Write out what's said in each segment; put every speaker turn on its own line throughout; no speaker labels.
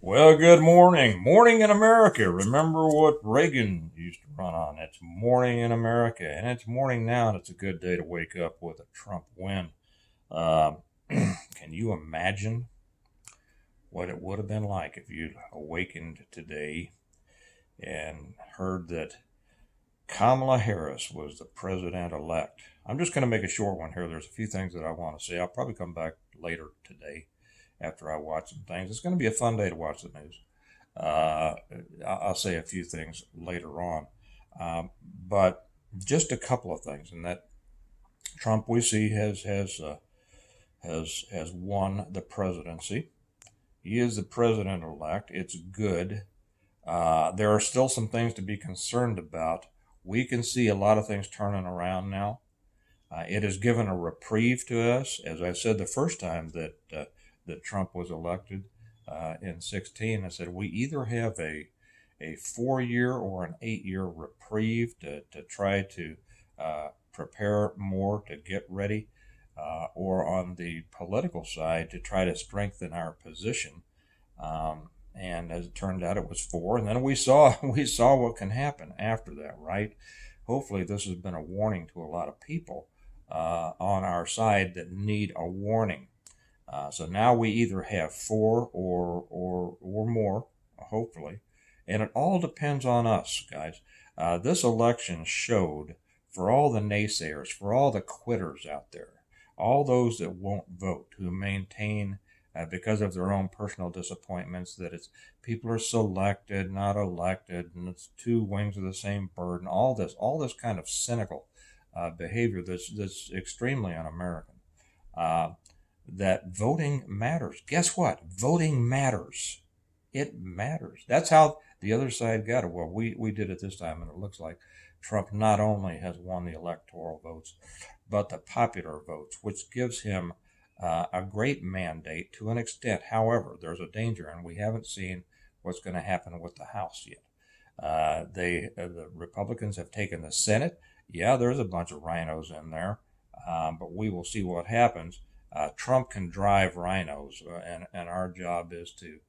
Well, good morning. Morning in America. Remember what Reagan used to run on? It's morning in America. And it's morning now, and it's a good day to wake up with a Trump win. Uh, can you imagine what it would have been like if you'd awakened today and heard that Kamala Harris was the president elect? I'm just going to make a short one here. There's a few things that I want to say. I'll probably come back later today after I watch some things. It's going to be a fun day to watch the news. Uh, I'll say a few things later on, but just a couple of things. And that Trump, we see, has won the presidency. He is the president elect. It's good. There are still some things to be concerned about. We can see a lot of things turning around now. It has given a reprieve to us, as I said the first time that Trump was elected in 16. I said we either have a 4 year or an 8 year reprieve to try to prepare more to get ready, or on the political side to try to strengthen our position. And as it turned out, it was four, and then we saw we saw what can happen after that, right? Hopefully, this has been a warning to a lot of people on our side that need a warning. So now we either have four or more, hopefully, and it all depends on us, guys. This election showed, for all the naysayers, for all the quitters out there, all those that won't vote, who maintain because of their own personal disappointments that it's people are selected, not elected, and it's two wings of the same bird, and all this kind of cynical behavior that's extremely un-American. Uh, that voting matters. Guess what? Voting matters. It matters. That's how the other side got it. Well, we did it this time, and it looks like Trump not only has won the electoral votes, but the popular votes, which gives him a great mandate to an extent. However, there's a danger, and we haven't seen what's going to happen with the House yet. The Republicans have taken the Senate. Yeah, there's a bunch of rhinos in there, but we will see what happens. Trump can drive rhinos, and our job is to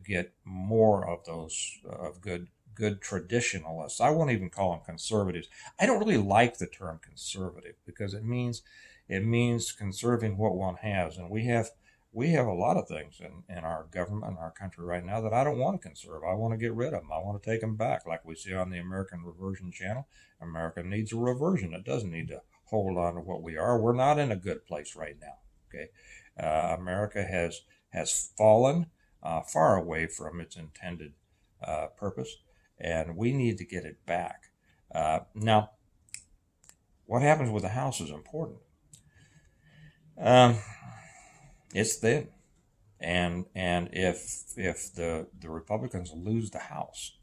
get more of those of good traditionalists. I won't even call them conservatives. I don't really like the term conservative because it means conserving what one has, and we have a lot of things in our government, in our country right now that I don't want to conserve. I want to get rid of them. I want to take them back, like we see on the American Reversion Channel. America needs a reversion. It doesn't need to hold on to what we are. We're not in a good place right now. Okay, America has fallen far away from its intended purpose, and we need to get it back. Now, what happens with the House is important. Um, it's thin, and if the Republicans lose the House,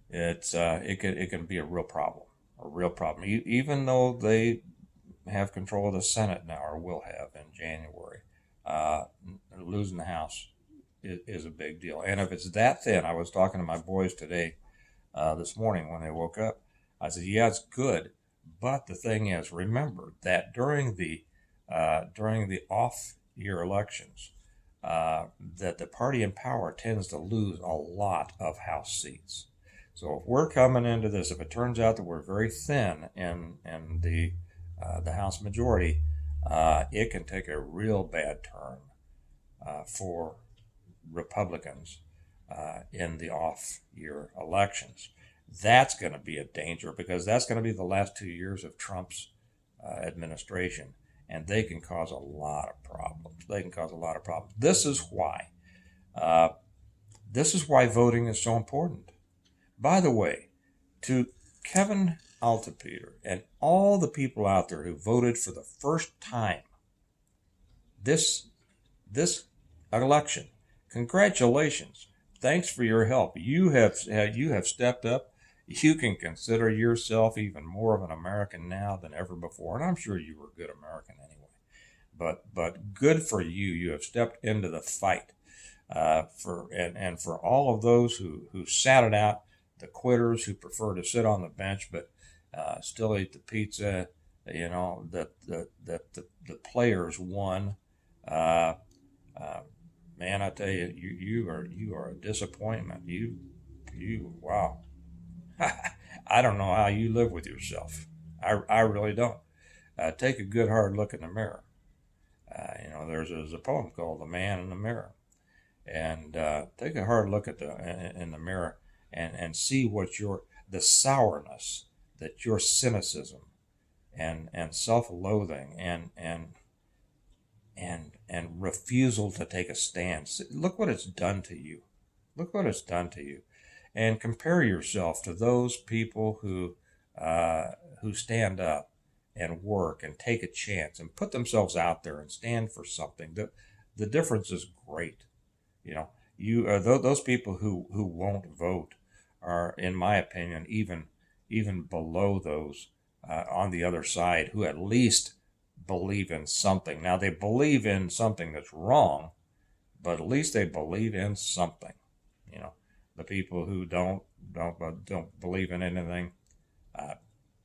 it can be a real problem, even though they have control of the Senate now, or will have in January. Uh, Losing the House is a big deal, and if it's that thin, I was talking to my boys today, this morning when they woke up. I said, "Yeah, it's good, but the thing is, remember that during the off-year elections, that the party in power tends to lose a lot of House seats. So if we're coming into this, if it turns out that we're very thin in the House majority, it can take a real bad turn for Republicans in the off-year elections. That's going to be a danger because that's going to be the last 2 years of Trump's administration, and they can cause a lot of problems. They can cause a lot of problems. This is why. Uh, this is why voting is so important. By the way, to Kevin Altapeter and all the people out there who voted for the first time this this election, congratulations. Thanks for your help. You have stepped up. You can consider yourself even more of an American now than ever before, and I'm sure you were a good American anyway. But good for you. You have stepped into the fight and for all of those who sat it out, the quitters who prefer to sit on the bench but still eat the pizza. That the players won. Uh, uh, man, I tell you, you are a disappointment. You wow. I don't know how you live with yourself. I really don't. Take a good hard look in the mirror. There's a poem called "The Man in the Mirror," and take a hard look at in the mirror and see what the sourness that your cynicism and self-loathing and refusal to take a stand. Look what it's done to you. Look what it's done to you, and compare yourself to those people who stand up and work and take a chance and put themselves out there and stand for something. The difference is great. You know, those people who won't vote are, in my opinion, even below those on the other side who at least believe in something. Now they believe in something that's wrong, but at least they believe in something. You know, the people who don't believe in anything, uh,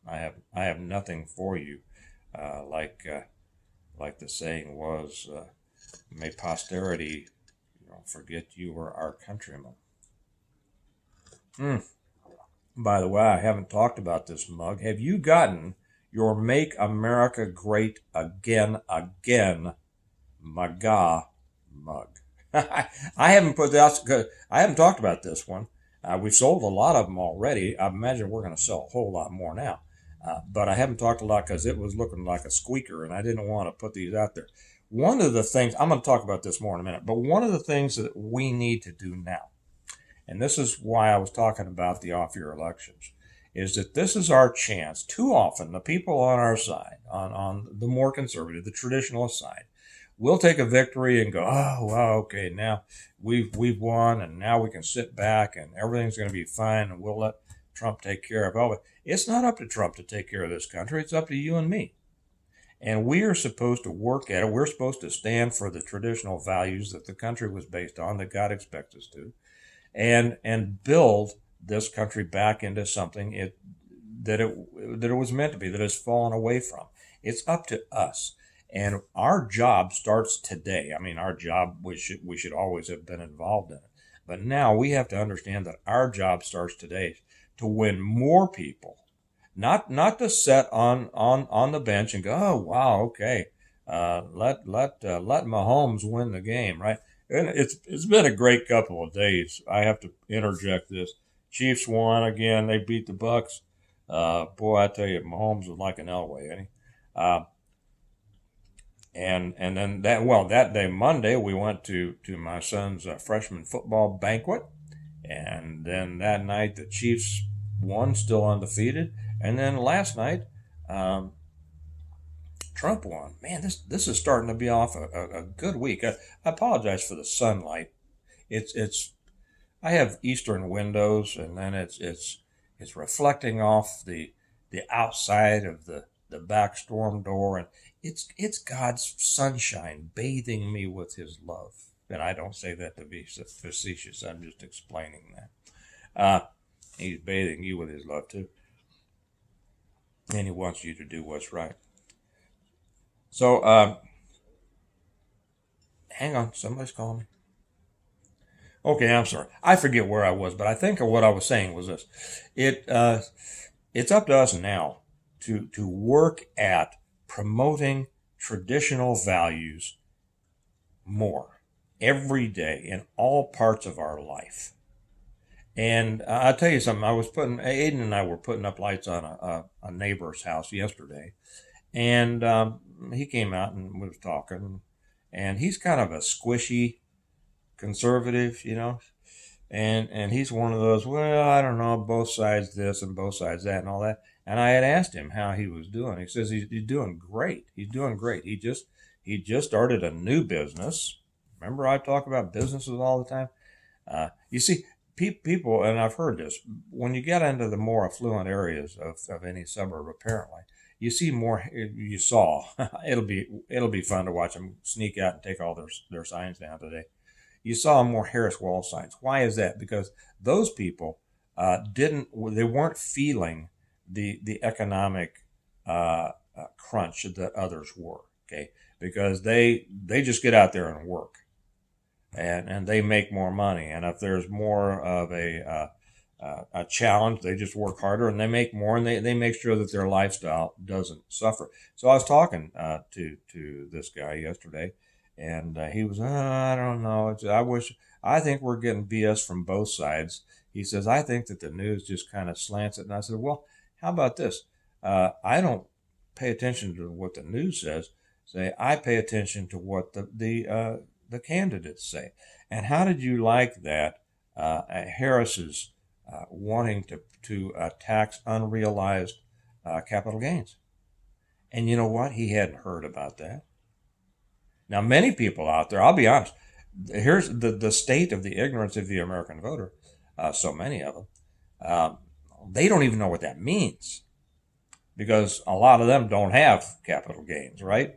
I have nothing for you. Uh, like uh, like the saying was, may posterity forget you were our countrymen. Mm. By the way, I haven't talked about this mug. Have you gotten your "Make America Great Again" MAGA mug? I haven't put that. I haven't talked about this one. We've sold a lot of them already. I imagine we're going to sell a whole lot more now. But I haven't talked a lot because it was looking like a squeaker, and I didn't want to put these out there. One of the things I'm going to talk about this more in a minute, but one of the things that we need to do now, and this is why I was talking about the off-year elections, is that this is our chance. Too often, the people on our side, on the more conservative, the traditionalist side, will take a victory and go, oh, well, okay, now we've won, and now we can sit back, and everything's going to be fine, and we'll let Trump take care of all of it. It's not up to Trump to take care of this country. It's up to you and me. And we are supposed to work at it. We're supposed to stand for the traditional values that the country was based on, that God expects us to, and build this country back into something that it was meant to be, that it's fallen away from. It's up to us. And our job starts today. I mean, our job, we should always have been involved in it. But now we have to understand that our job starts today to win more people, not to sit on the bench and go, oh wow, okay, let Mahomes win the game, right? And it's been a great couple of days. I have to interject this. Chiefs won again. They beat the Bucks. Boy, I tell you, Mahomes was like an Elway, ain't he? Uh, and then that day, Monday, we went to my son's freshman football banquet, and then that night the Chiefs won, still undefeated, and then last night um, Trump won. Man, this is starting to be off a good week. I apologize for the sunlight. It's I have eastern windows, and then it's reflecting off the outside of the back storm door, and it's God's sunshine bathing me with His love. And I don't say that to be facetious. I'm just explaining that. He's bathing you with His love too, and He wants you to do what's right. So, hang on, somebody's calling me. Okay, I'm sorry. I forget where I was, but I think what I was saying was this: it it's up to us now to work at promoting traditional values more every day in all parts of our life. And I'll tell you something. Aiden and I were putting up lights on a neighbor's house yesterday, and he came out and was talking, and he's kind of a squishy conservative, and he's one of those, well, I don't know, both sides this and both sides that and all that. And I had asked him how he was doing. He says he's doing great. He's doing great. He just started a new business. Remember, I talk about businesses all the time. You see, people, and I've heard this, when you get into the more affluent areas of any suburb, apparently, you see more. You saw. it'll be fun to watch them sneak out and take all their signs down today. You saw more Harris Wall signs. Why is that? Because those people they weren't feeling the economic crunch that others were. Okay, because they just get out there and work. and they make more money. And if there's more of a challenge, they just work harder and they make more, and they make sure that their lifestyle doesn't suffer. So I was talking to this guy yesterday, and he was, I don't know, I think we're getting BS from both sides. He says, I think that the news just kind of slants it. And I said, well, how about this? I don't pay attention to what the news says. Say, I pay attention to what the candidates say. And how did you like that? Harris's wanting to tax unrealized capital gains. And you know what? He hadn't heard about that. Now, many people out there, I'll be honest, here's the state of the ignorance of the American voter, so many of them, they don't even know what that means, because a lot of them don't have capital gains, right?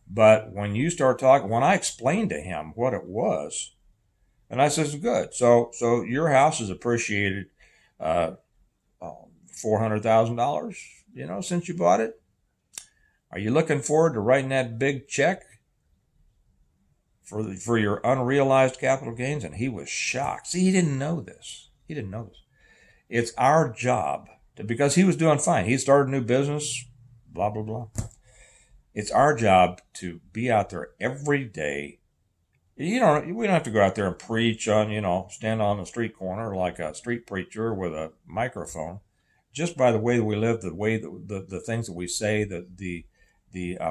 But when you start talking, when I explained to him what it was, and I says, good. So your house is appreciated $400,000, since you bought it. Are you looking forward to writing that big check for your unrealized capital gains? And he was shocked. See, he didn't know this. It's our job because he was doing fine. He started a new business, blah, blah, blah. It's our job to be out there every day. We don't have to go out there and preach on, stand on the street corner like a street preacher with a microphone. Just by the way that we live, the way that the things that we say, the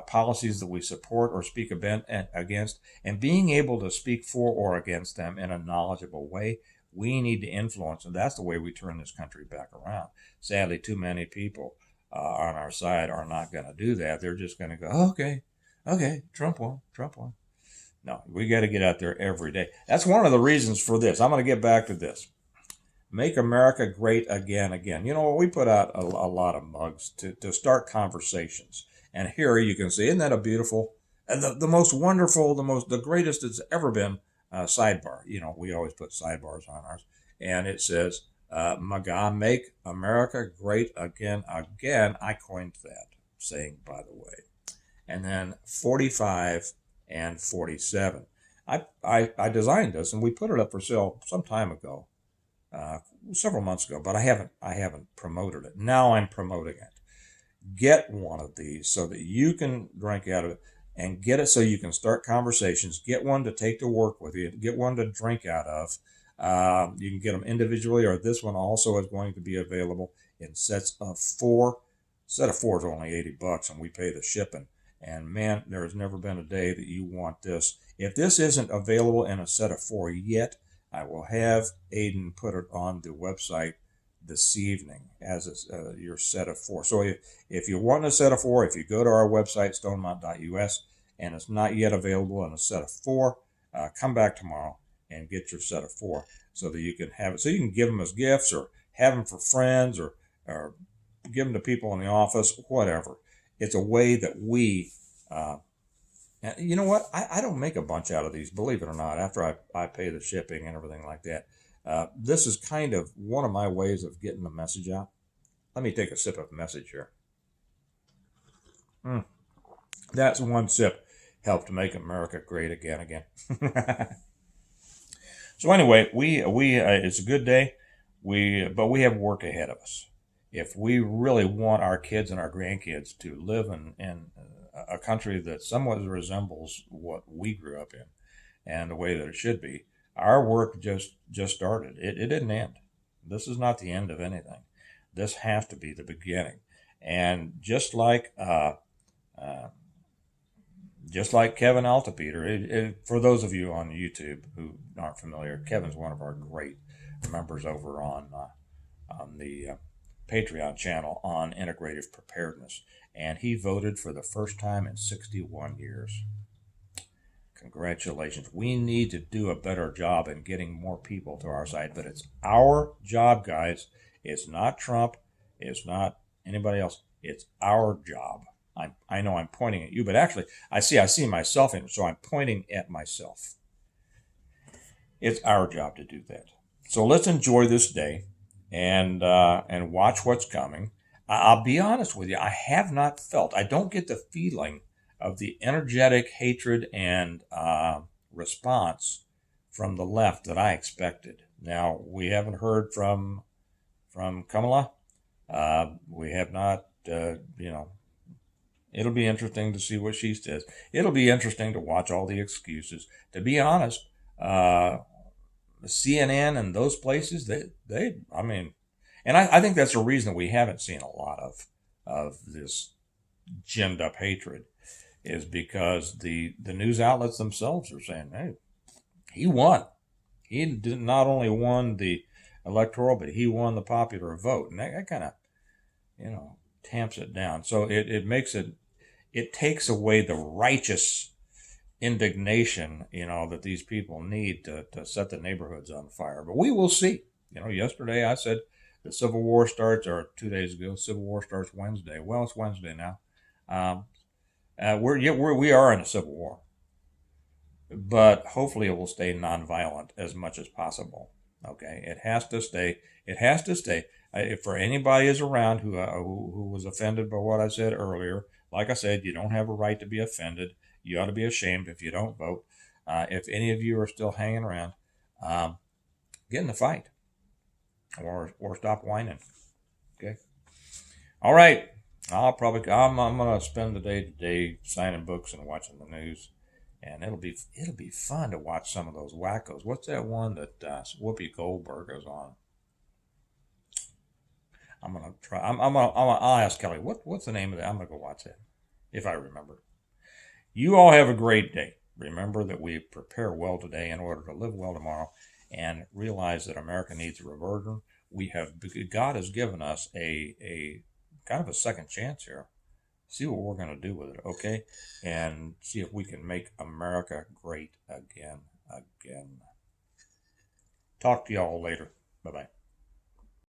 policies that we support or speak against, and being able to speak for or against them in a knowledgeable way, we need to influence, and that's the way we turn this country back around. Sadly, too many people on our side are not going to do that. They're just going to go, okay, Trump won. No, we got to get out there every day. That's one of the reasons for this. I'm going to get back to this. Make America great again. We put out a lot of mugs to start conversations. And here you can see, isn't that a beautiful, the most wonderful, the greatest it's ever been sidebar. We always put sidebars on ours. And it says, MAGA, make America great again. I coined that saying, by the way. And then 45 and 47. I designed this, and we put it up for sale some time ago, several months ago, but I haven't promoted it. Now I'm promoting it. Get one of these so that you can drink out of it, and get it so you can start conversations. Get one to take to work with you. Get one to drink out of. You can get them individually, or this one also is going to be available in sets of 4. Set of 4 is only $80, and we pay the shipping. And man, there has never been a day that you want this. If this isn't available in a set of 4 yet, I will have Aiden put it on the website this evening as your set of 4. So if you want a set of 4, if you go to our website, stonemount.us, and it's not yet available in a set of 4, come back tomorrow and get your set of 4 so that you can have it. So you can give them as gifts, or have them for friends, or give them to people in the office, whatever. It's a way that we, you know what? I don't make a bunch out of these, believe it or not, after I pay the shipping and everything like that. This is kind of one of my ways of getting the message out. Let me take a sip of message here. That's one sip helped make America great again. So anyway, we it's a good day. But we have work ahead of us. If we really want our kids and our grandkids to live in a country that somewhat resembles what we grew up in and the way that it should be, our work just started. It didn't end. This is not the end of anything. This has to be the beginning. And just like Kevin Altapeter, for those of you on YouTube who aren't familiar, Kevin's one of our great members over on the Patreon channel on integrative preparedness, and he voted for the first time in 61 years. Congratulations. We need to do a better job in getting more people to our side, but it's our job, guys. It's not Trump. It's not anybody else. It's our job. I know I'm pointing at you, but actually I see myself in it, so I'm pointing at myself. It's our job to do that. So let's enjoy this day and watch what's coming. I'll be honest with you, I don't get the feeling of the energetic hatred and response from the left that I expected. Now, we haven't heard from Kamala. We have not, it'll be interesting to see what she says. It'll be interesting to watch all the excuses. To be honest, CNN and those places, I mean, and I think that's a reason we haven't seen a lot of this ginned up hatred, is because the news outlets themselves are saying, hey, he won. He did not only won the electoral, but he won the popular vote, and that kind of, tamps it down. So it makes it takes away the righteous indignation, that these people need to set the neighborhoods on fire. But we will see. Yesterday I said the Civil War starts, or 2 days ago, Civil War starts Wednesday. Well, it's Wednesday now. We are in a civil war, but hopefully it will stay nonviolent as much as possible. Okay, it has to stay. It has to stay. If for anybody is around who was offended by what I said earlier, like I said, you don't have a right to be offended. You ought to be ashamed if you don't vote. If any of you are still hanging around, get in the fight, or stop whining. Okay. All right. I'm gonna spend the day today signing books and watching the news, and it'll be fun to watch some of those wackos. What's that one that Whoopi Goldberg is on? I'm gonna try. I'll ask Kelly. What's the name of that? I'm gonna go watch that if I remember. You all have a great day. Remember that we prepare well today in order to live well tomorrow, and realize that America needs a reverter. God has given us a kind of a second chance here. See what we're going to do with it, okay? And see if we can make America great again. Talk to y'all later. Bye-bye.